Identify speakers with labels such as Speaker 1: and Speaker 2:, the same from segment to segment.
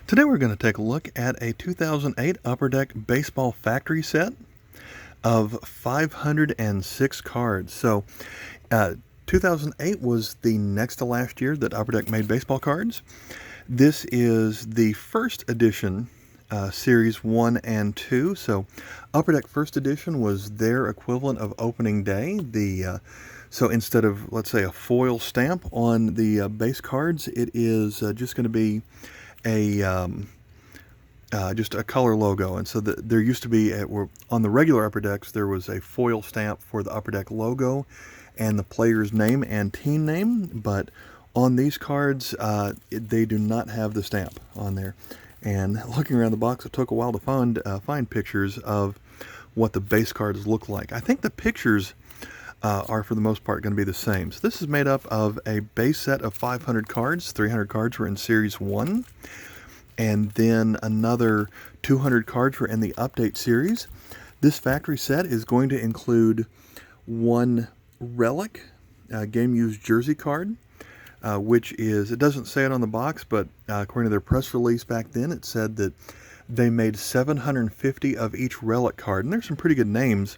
Speaker 1: Today we're going to take a look at a 2008 Upper Deck Baseball Factory set of 506 cards. So 2008 was the next to last year that Upper Deck made baseball cards. This is the first edition, Series 1 and 2. So Upper Deck First Edition was their equivalent of opening day. So instead of, let's say, a foil stamp on the base cards, it is just going to be just a color logo. And so there used to be, on the regular Upper Decks, there was a foil stamp for the Upper Deck logo and the player's name and team name, but on these cards, they do not have the stamp on there. And looking around the box, it took a while to find pictures of what the base cards look like. I think the pictures are for the most part going to be the same. So this is made up of a base set of 500 cards. 300 cards were in Series 1, and then another 200 cards were in the Update Series. This factory set is going to include one relic, game-used jersey card, which is, it doesn't say it on the box, but according to their press release back then, it said that they made 750 of each relic card, and there's some pretty good names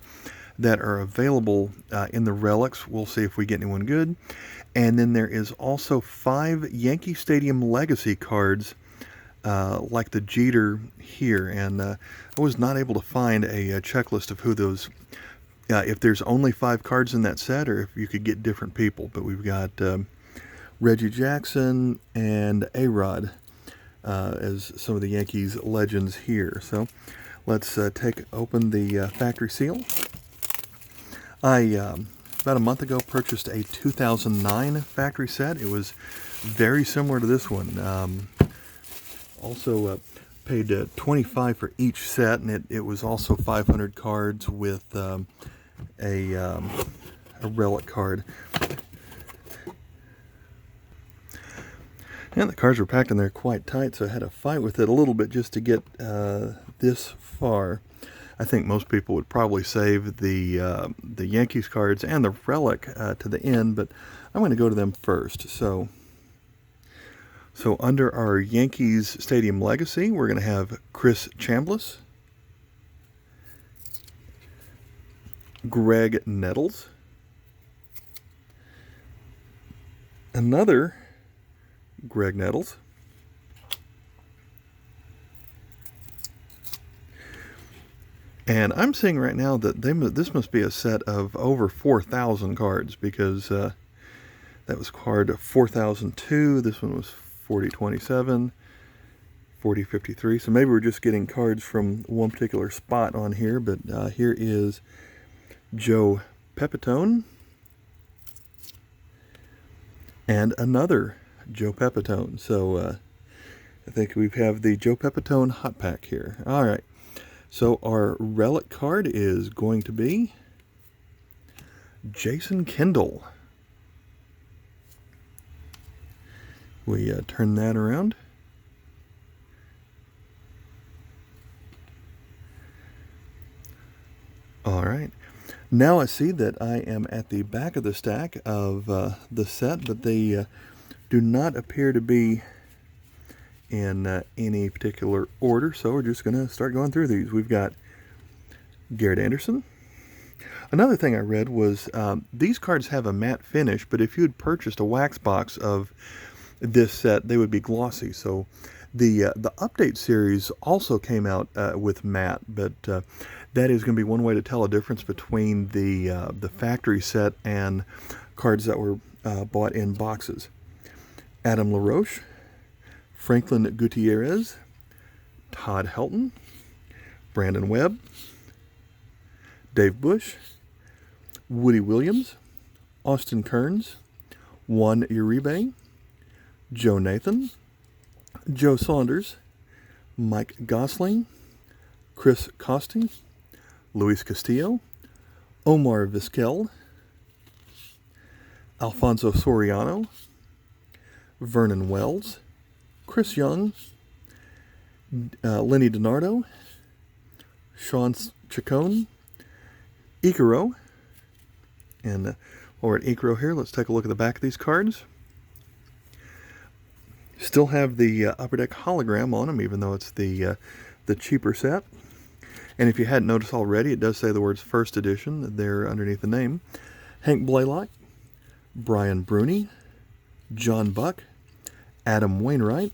Speaker 1: that are available in the relics. We'll see if we get anyone good. And then there is also 5 Yankee Stadium Legacy cards, like the Jeter here. And I was not able to find a checklist of who those, if there's only 5 cards in that set, or if you could get different people. But we've got Reggie Jackson and A-Rod as some of the Yankees legends here. So let's open the factory seal. I, about a month ago, purchased a 2009 factory set. It was very similar to this one. Also paid $25 for each set, and it was also 500 cards with a relic card. And the cards were packed in there quite tight, so I had to fight with it a little bit just to get this far. I think most people would probably save the Yankees cards and the relic to the end, but I'm going to go to them first. So under our Yankees Stadium Legacy, we're going to have Chris Chambliss, Greg Nettles, another Greg Nettles, and I'm seeing right now that this must be a set of over 4,000 cards, because that was card 4002. This one was 4027, 4053. So maybe we're just getting cards from one particular spot on here. But here is Joe Pepitone and another Joe Pepitone. So I think we have the Joe Pepitone hot pack here. All right. So our relic card is going to be Jason Kendall. We turn that around. All right. Now I see that I am at the back of the stack of the set, but they do not appear to be in any particular order, so we're just going to start going through these. We've got Garrett Anderson. Another thing I read was these cards have a matte finish, but if you had purchased a wax box of this set, they would be glossy. So the Update Series also came out with matte, but that is going to be one way to tell a difference between the factory set and cards that were bought in boxes. Adam LaRoche, Franklin Gutierrez, Todd Helton, Brandon Webb, Dave Bush, Woody Williams, Austin Kearns, Juan Uribe, Joe Nathan, Joe Saunders, Mike Gosling, Chris Costing, Luis Castillo, Omar Vizquel, Alfonso Soriano, Vernon Wells, Chris Young, Lenny DiNardo, Sean Chacon, Icaro, and while we're at Icaro here, let's take a look at the back of these cards. Still have the Upper Deck hologram on them, even though it's the cheaper set. And if you hadn't noticed already, it does say the words First Edition there underneath the name. Hank Blaylock, Brian Bruni, John Buck, Adam Wainwright,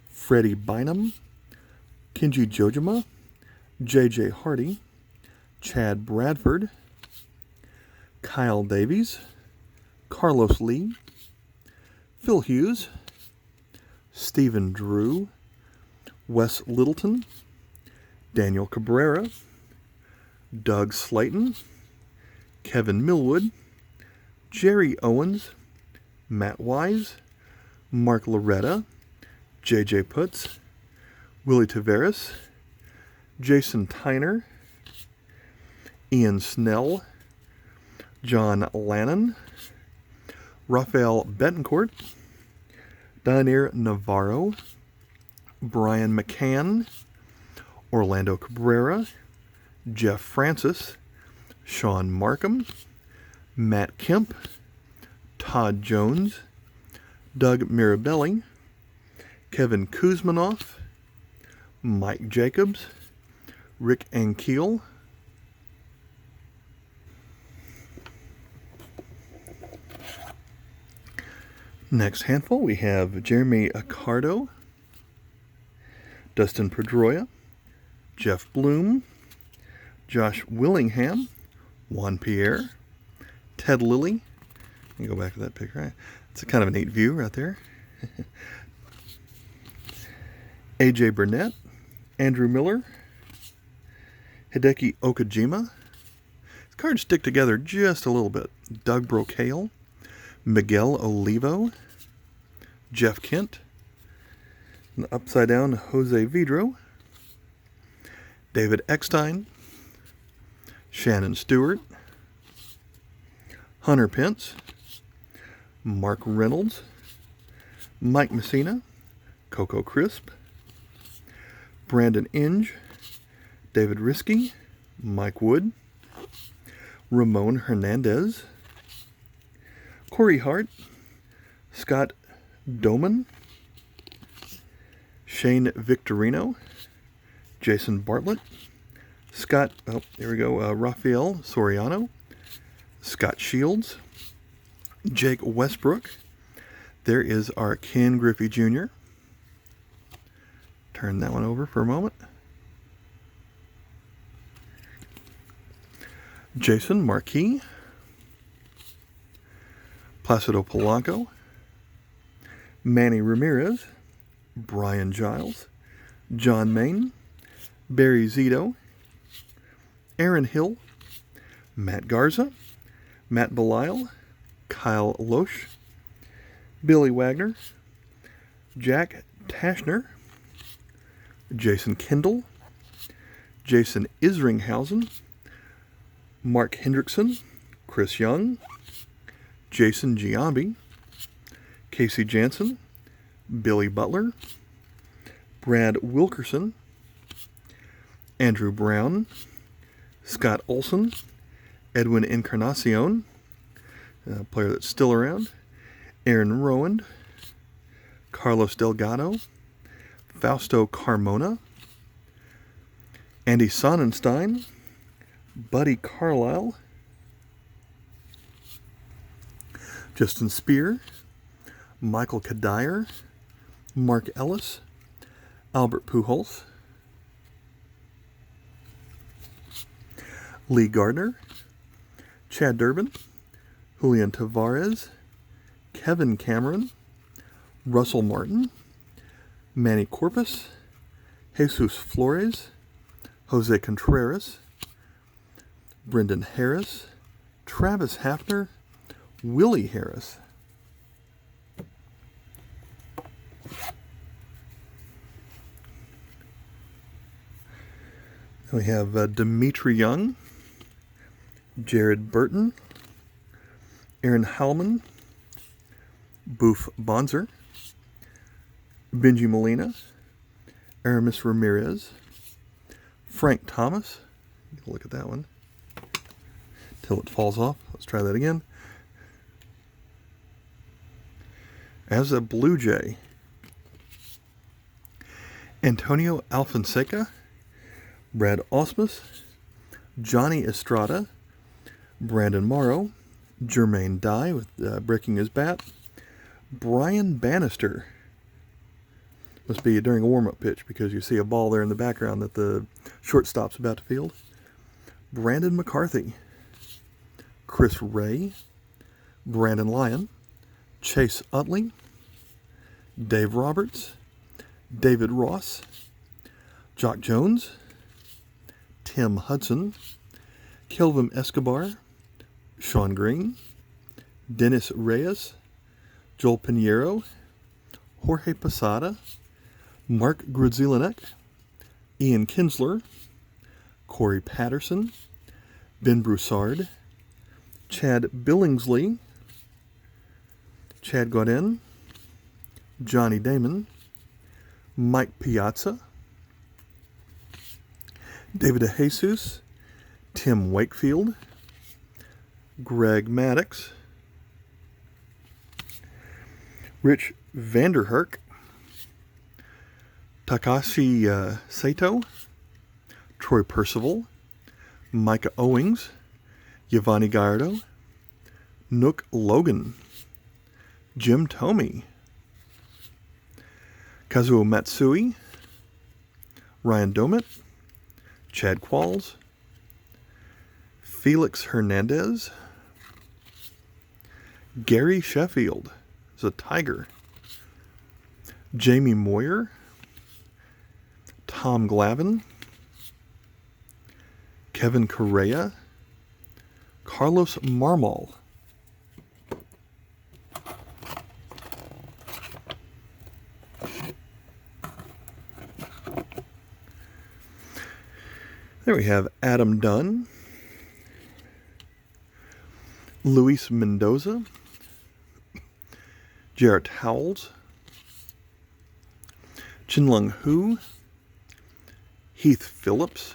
Speaker 1: Freddie Bynum, Kenji Jojima, J.J. Hardy, Chad Bradford, Kyle Davies, Carlos Lee, Phil Hughes, Stephen Drew, Wes Littleton, Daniel Cabrera, Doug Slayton, Kevin Millwood, Jerry Owens, Matt Wise, Mark Loretta, J.J. Putz, Willie Taveras, Jason Tyner, Ian Snell, John Lannon, Rafael Betancourt, Daniel Navarro, Brian McCann, Orlando Cabrera, Jeff Francis, Sean Markham, Matt Kemp, Todd Jones, Doug Mirabelli, Kevin Kuzmanoff, Mike Jacobs, Rick Ankiel, next handful we have Jeremy Accardo, Dustin Pedroia, Jeff Bloom, Josh Willingham, Juan Pierre, Ted Lilly. Let me go back to that picture. It's a kind of a neat view right there. A.J. Burnett, Andrew Miller, Hideki Okajima. These cards stick together just a little bit. Doug Brocale, Miguel Olivo, Jeff Kent, and upside down Jose Vidro, David Eckstein, Shannon Stewart, Hunter Pence, Mark Reynolds, Mike Messina, Coco Crisp, Brandon Inge, David Risky, Mike Wood, Ramon Hernandez, Corey Hart, Scott Doman, Shane Victorino, Jason Bartlett, Scott, Rafael Soriano, Scott Shields, Jake Westbrook. There is our Ken Griffey Jr. Turn that one over for a moment. Jason Marquis, Placido Polanco, Manny Ramirez, Brian Giles, John Main, Barry Zito, Aaron Hill, Matt Garza, Matt Belisle, Kyle Loesch, Billy Wagner, Jack Tashner, Jason Kendall, Jason Isringhausen, Mark Hendrickson, Chris Young, Jason Giambi, Casey Jansen, Billy Butler, Brad Wilkerson, Andrew Brown, Scott Olson, Edwin Encarnacion, a player that's still around, Aaron Rowand, Carlos Delgado, Fausto Carmona, Andy Sonnenstein, Buddy Carlisle, Justin Spear, Michael Kadire, Mark Ellis, Albert Pujols, Lee Gardner, Chad Durbin, Julian Tavares, Kevin Cameron, Russell Martin, Manny Corpus, Jesus Flores, Jose Contreras, Brendan Harris, Travis Hafner, Willie Harris. Then we have Dimitri Young, Jared Burton, Aaron Howman, Boof Bonzer, Benji Molina, Aramis Ramirez, Frank Thomas. Look at that one. Till it falls off. Let's try that again. As a Blue Jay, Antonio Alfonseca, Brad Ausmus, Johnny Estrada, Brandon Morrow, Jermaine Dye with breaking his bat, Brian Bannister. Must be during a warm-up pitch because you see a ball there in the background that the shortstop's about to field. Brandon McCarthy, Chris Ray, Brandon Lyon, Chase Utley, Dave Roberts, David Ross, Jock Jones, Tim Hudson, Kelvin Escobar, Sean Green, Dennis Reyes, Joel Pinheiro, Jorge Posada, Mark Grudzielanek, Ian Kinsler, Corey Patterson, Ben Broussard, Chad Billingsley, Chad Godin, Johnny Damon, Mike Piazza, David DeJesus, Tim Wakefield, Greg Maddox, Rich Vanderherk, Takashi Sato, Troy Percival, Micah Owings, Giovanni Gallardo, Nook Logan, Jim Tomey, Kazuo Matsui, Ryan Domet, Chad Qualls, Felix Hernandez, Gary Sheffield is a Tiger, Jamie Moyer, Tom Glavin, Kevin Correa, Carlos Marmol, there we have Adam Dunn, Luis Mendoza, Jarrett Howells, Chinlung Hu, Heath Phillips,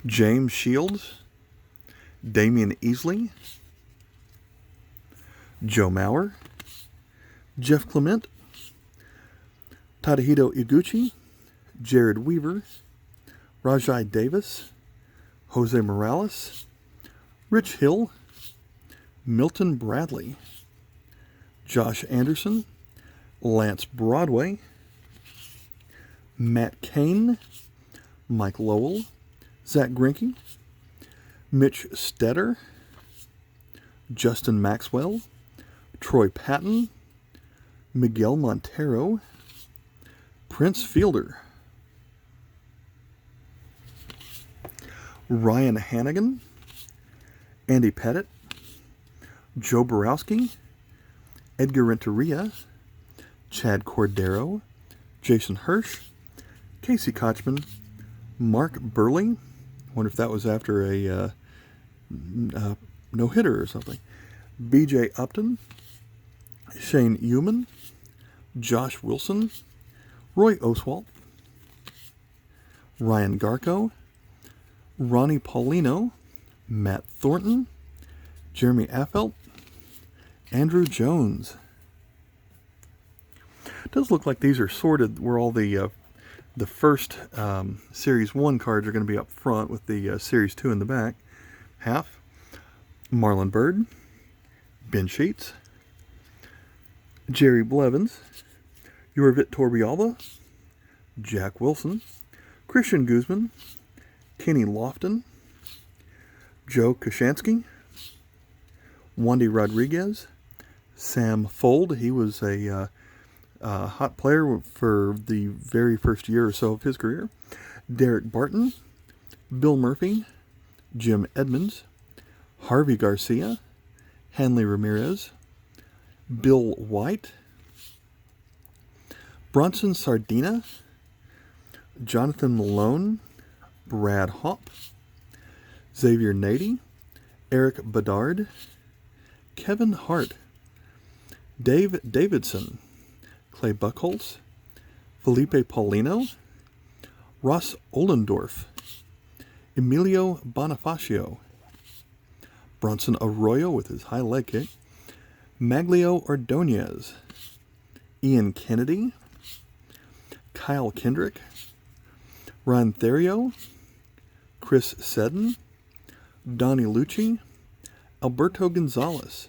Speaker 1: James Shields, Damian Easley, Joe Mauer, Jeff Clement, Tadahito Iguchi, Jared Weaver, Rajai Davis, Jose Morales, Rich Hill, Milton Bradley, Josh Anderson, Lance Broadway, Matt Cain, Mike Lowell, Zach Greinke, Mitch Stetter, Justin Maxwell, Troy Patton, Miguel Montero, Prince Fielder, Ryan Hannigan, Andy Pettit, Joe Borowski, Edgar Renteria, Chad Cordero, Jason Hirsch, Casey Kochman, Mark Burley. Wonder if that was after a no-hitter or something. BJ Upton, Shane Eumann, Josh Wilson, Roy Oswalt, Ryan Garco, Ronnie Paulino, Matt Thornton, Jeremy Affelt, Andrew Jones. It does look like these are sorted where all the first Series 1 cards are going to be up front with the Series 2 in the back. Half. Marlon Byrd, Ben Sheets, Jerry Blevins, Jorvit Torbialba, Jack Wilson, Christian Guzman, Kenny Lofton, Joe Kashansky, Wandy Rodriguez, Sam Fold. He was a hot player for the very first year or so of his career. Derek Barton, Bill Murphy, Jim Edmonds, Harvey Garcia, Hanley Ramirez, Bill White, Bronson Sardina, Jonathan Malone, Brad Hopp, Xavier Nady, Eric Bedard, Kevin Hart, Dave Davidson, Clay Buchholz, Felipe Paulino, Ross Ollendorf, Emilio Bonifacio, Bronson Arroyo with his high leg kick, Maglio Ordonez, Ian Kennedy, Kyle Kendrick, Ron Therio, Chris Seddon, Donnie Lucci, Alberto Gonzalez,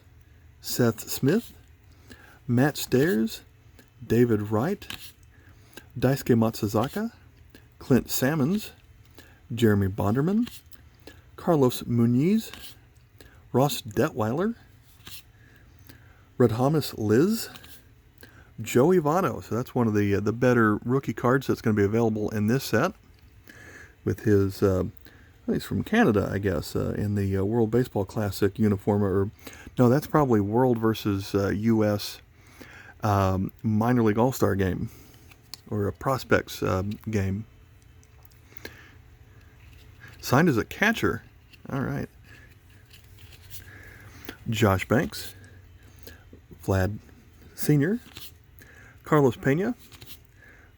Speaker 1: Seth Smith, Matt Stairs, David Wright, Daisuke Matsuzaka, Clint Sammons, Jeremy Bonderman, Carlos Muniz, Ross Detweiler, Radhamis Liz, Joey Votto. So that's one of the better rookie cards that's going to be available in this set. With his, he's from Canada, I guess, in the World Baseball Classic uniform. Or no, that's probably World versus U.S. Minor League All-Star game, or a Prospects game. Signed as a catcher. All right. Josh Banks, Vlad Sr., Carlos Pena,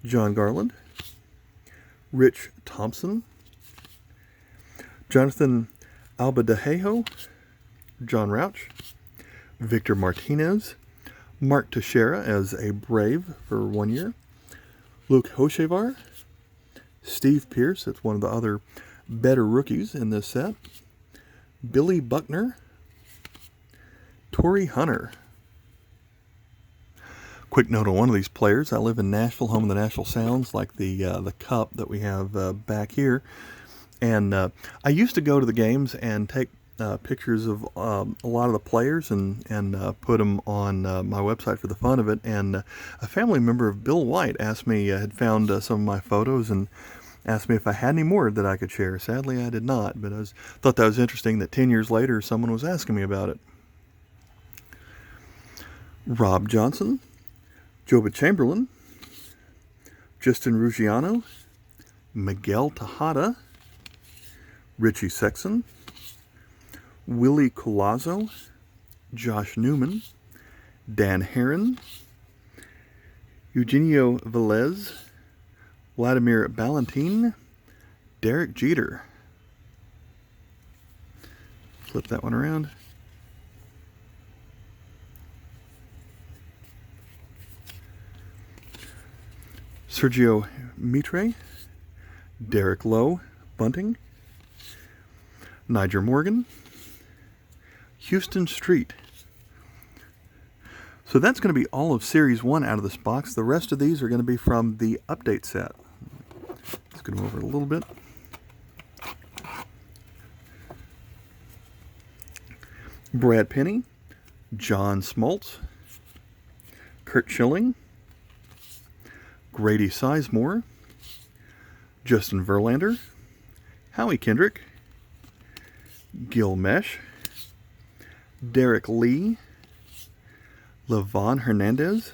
Speaker 1: John Garland, Rich Thompson, Jonathan Albadejo, John Rauch, Victor Martinez, Mark Teixeira as a Brave for 1 year, Luke Hochevar, Steve Pearce, that's one of the other better rookies in this set, Billy Buckner, Torrey Hunter. Quick note on one of these players. I live in Nashville, home of the Nashville Sounds, like the cup that we have back here. And I used to go to the games and take pictures of a lot of the players and put them on my website for the fun of it. And a family member of Bill White asked me, had found some of my photos and asked me if I had any more that I could share. Sadly, I did not, but I thought that was interesting that 10 years later someone was asking me about it. Rob Johnson, Joba Chamberlain, Justin Ruggiano, Miguel Tejada, Richie Sexson, Willie Colazzo, Josh Newman, Dan Herron, Eugenio Velez, Vladimir Valentin, Derek Jeter. Flip that one around. Sergio Mitre, Derek Lowe, Bunting, Niger Morgan, Houston Street. So that's going to be all of Series 1 out of this box. The rest of these are going to be from the update set. Let's get them over a little bit. Brad Penny, John Smoltz, Kurt Schilling, Grady Sizemore, Justin Verlander, Howie Kendrick, Gil Mesh, Derek Lee, Levon Hernandez,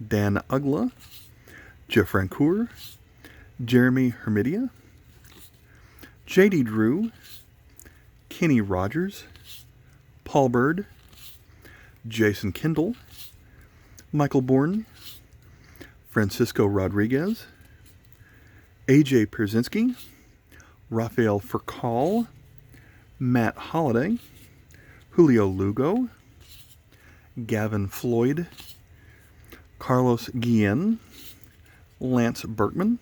Speaker 1: Dan Ugla, Jeff Rancour, Jeremy Hermidia, J.D. Drew, Kenny Rogers, Paul Bird, Jason Kendall, Michael Bourne, Francisco Rodriguez, A.J. Pierzynski, Rafael Furcal, Matt Holliday, Julio Lugo, Gavin Floyd, Carlos Guillen, Lance Berkman,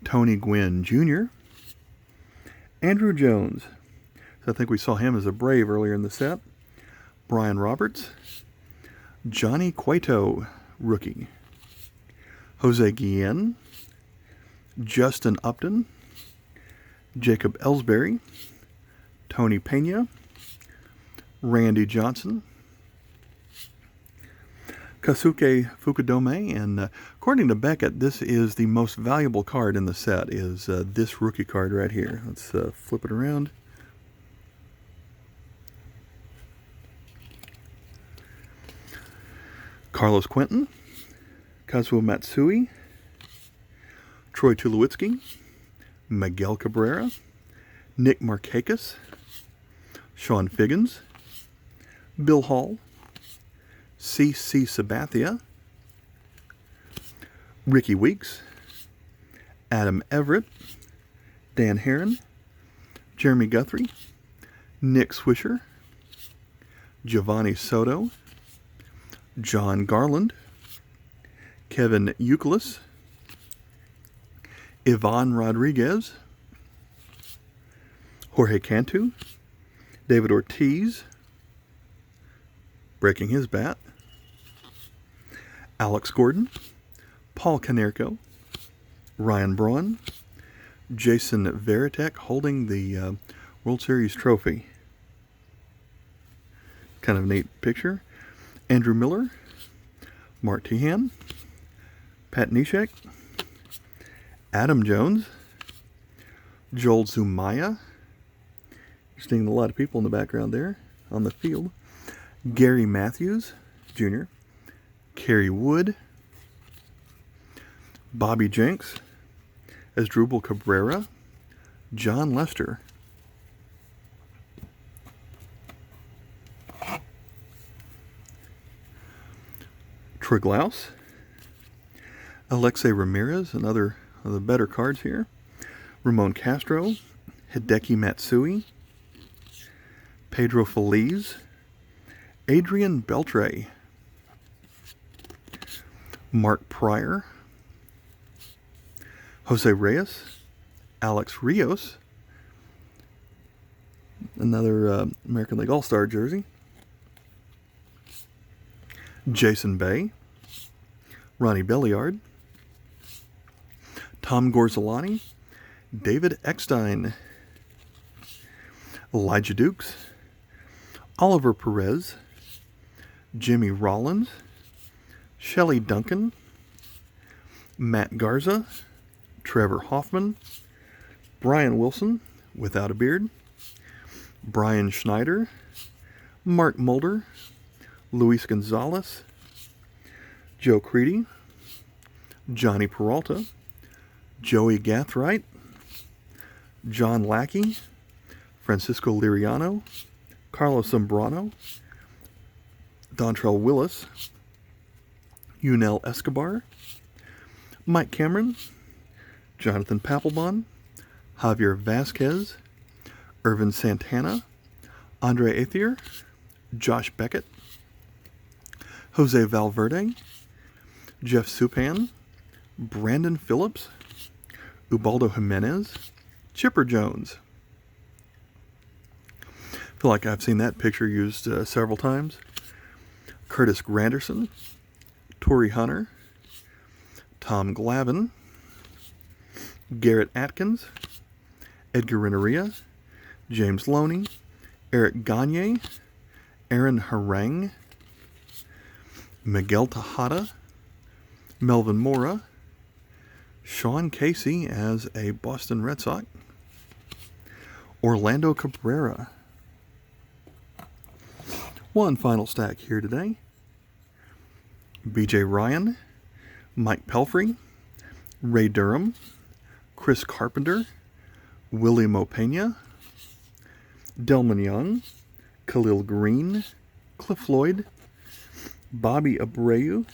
Speaker 1: Tony Gwynn Jr., Andrew Jones. So I think we saw him as a Brave earlier in the set. Brian Roberts, Johnny Cueto, rookie, Jose Guillen, Justin Upton, Jacob Ellsbury, Tony Pena, Randy Johnson, Kasuke Fukudome, and according to Beckett, this is the most valuable card in the set, is this rookie card right here. Let's flip it around. Carlos Quentin, Kazuo Matsui, Troy Tulowitzki, Miguel Cabrera, Nick Markakis, Sean Figgins, Bill Hall, C.C. Sabathia, Ricky Weeks, Adam Everett, Dan Herron, Jeremy Guthrie, Nick Swisher, Giovanni Soto, John Garland, Kevin Youkilis, Ivan Rodriguez, Jorge Cantu, David Ortiz, breaking his bat, Alex Gordon, Paul Konerko, Ryan Braun, Jason Varitek holding the World Series trophy. Kind of a neat picture. Andrew Miller, Mark Tehan, Pat Neshek, Adam Jones, Joel Zumaya. You're seeing a lot of people in the background there on the field. Gary Matthews Jr., Kerry Wood, Bobby Jenks, Asdrubal Cabrera, John Lester, Troy Glaus, Alexei Ramirez, another of the better cards here, Ramon Castro, Hideki Matsui, Pedro Feliz, Adrian Beltre, Mark Pryor, Jose Reyes, Alex Rios, another American League All-Star jersey, Jason Bay, Ronnie Belliard, Tom Gorzolani, David Eckstein, Elijah Dukes, Oliver Perez, Jimmy Rollins, Shelley Duncan, Matt Garza, Trevor Hoffman, Brian Wilson, without a beard, Brian Schneider, Mark Mulder, Luis Gonzalez, Joe Creedy, Johnny Peralta, Joey Gathright, John Lackey, Francisco Liriano, Carlos Zambrano, Dontrell Willis, Yunel Escobar, Mike Cameron, Jonathan Papelbon, Javier Vasquez, Irvin Santana, Andre Ethier, Josh Beckett, Jose Valverde, Jeff Supan, Brandon Phillips, Ubaldo Jimenez, Chipper Jones. I feel like I've seen that picture used several times. Curtis Granderson, Torrey Hunter, Tom Glavine, Garrett Atkins, Edgar Renneria, James Loney, Eric Gagne, Aaron Harang, Miguel Tejada, Melvin Mora, Sean Casey as a Boston Red Sox, Orlando Cabrera. One final stack here today. BJ Ryan, Mike Pelfrey, Ray Durham, Chris Carpenter, Willie Mopena, Delman Young, Khalil Green, Cliff Lloyd, Bobby Abreu,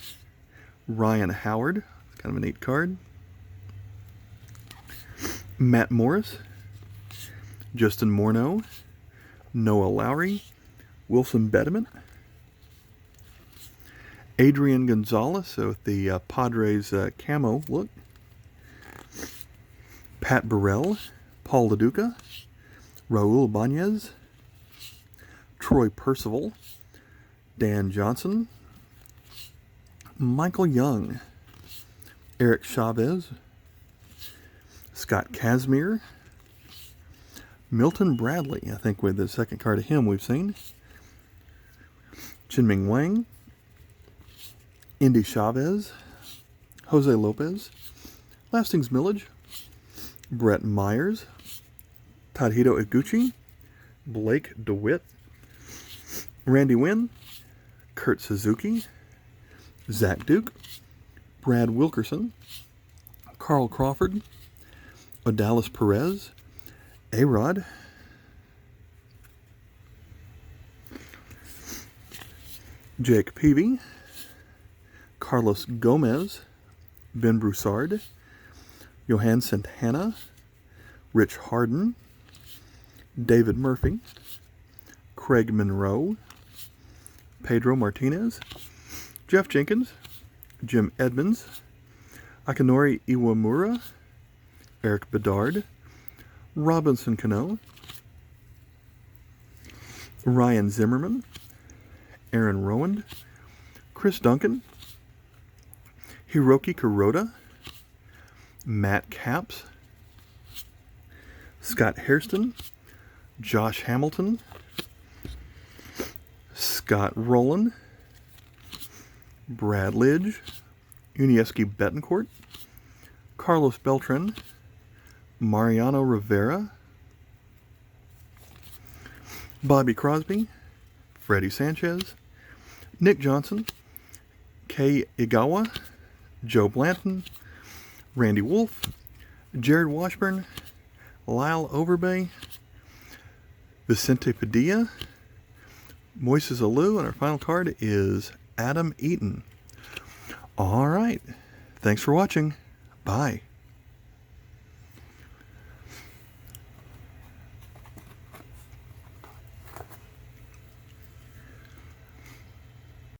Speaker 1: Ryan Howard, kind of a neat card, Matt Morris, Justin Morneau, Noah Lowry, Wilson Bediment, Adrian Gonzalez with the Padres camo look, Pat Burrell, Paul LaDuca, Raul Banez, Troy Percival, Dan Johnson, Michael Young, Eric Chavez, Scott Kazmir, Milton Bradley, I think with the second card of him we've seen, Chin-Ming Wang, Indy Chavez, Jose Lopez, Lastings Millage, Brett Myers, Tadhito Iguchi, Blake DeWitt, Randy Wynn, Kurt Suzuki, Zach Duke, Brad Wilkerson, Carl Crawford, Odalis Perez, A-Rod, Jake Peavy, Carlos Gomez, Ben Broussard, Johan Santana, Rich Harden, David Murphy, Craig Monroe, Pedro Martinez, Jeff Jenkins, Jim Edmonds, Akinori Iwamura, Eric Bedard, Robinson Cano, Ryan Zimmerman, Aaron Rowand, Chris Duncan, Hiroki Kuroda, Matt Capps, Scott Hairston, Josh Hamilton, Scott Rowland, Brad Lidge, Unieski Betancourt, Carlos Beltran, Mariano Rivera, Bobby Crosby, Freddie Sanchez, Nick Johnson, Kei Igawa, Joe Blanton, Randy Wolf, Jared Washburn, Lyle Overbay, Vicente Padilla, Moises Alou, and our final card is Adam Eaton. All right. Thanks for watching. Bye.